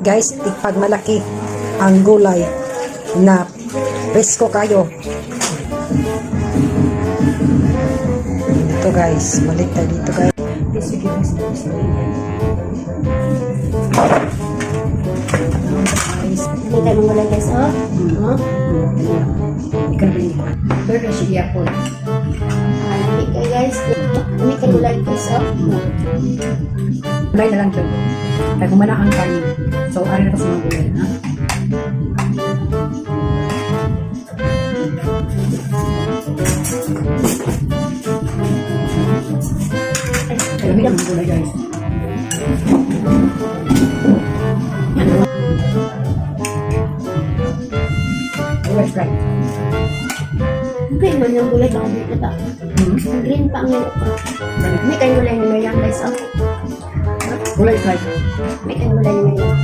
Guys, pag malaki ang gulay na presko kayo. Dito guys, balik tayo dito guys. Hindi tayo mangulay guys, oh. Ikan rin. Pero siya po. Hindi kayo guys. Hindi kayo gulay guys, oh. Gulay na lang dyan. Kaya kung ang kanin. So, ano na kasi mga gulay, ha? Kaya may mga gulay guys. Always right. Green man yung gulay, baka di na ta. Green pa ang yung okra. Hindi kayo gulay ni Mariam guys, oh. Gulay is right. May kayo gulay ni Mariam.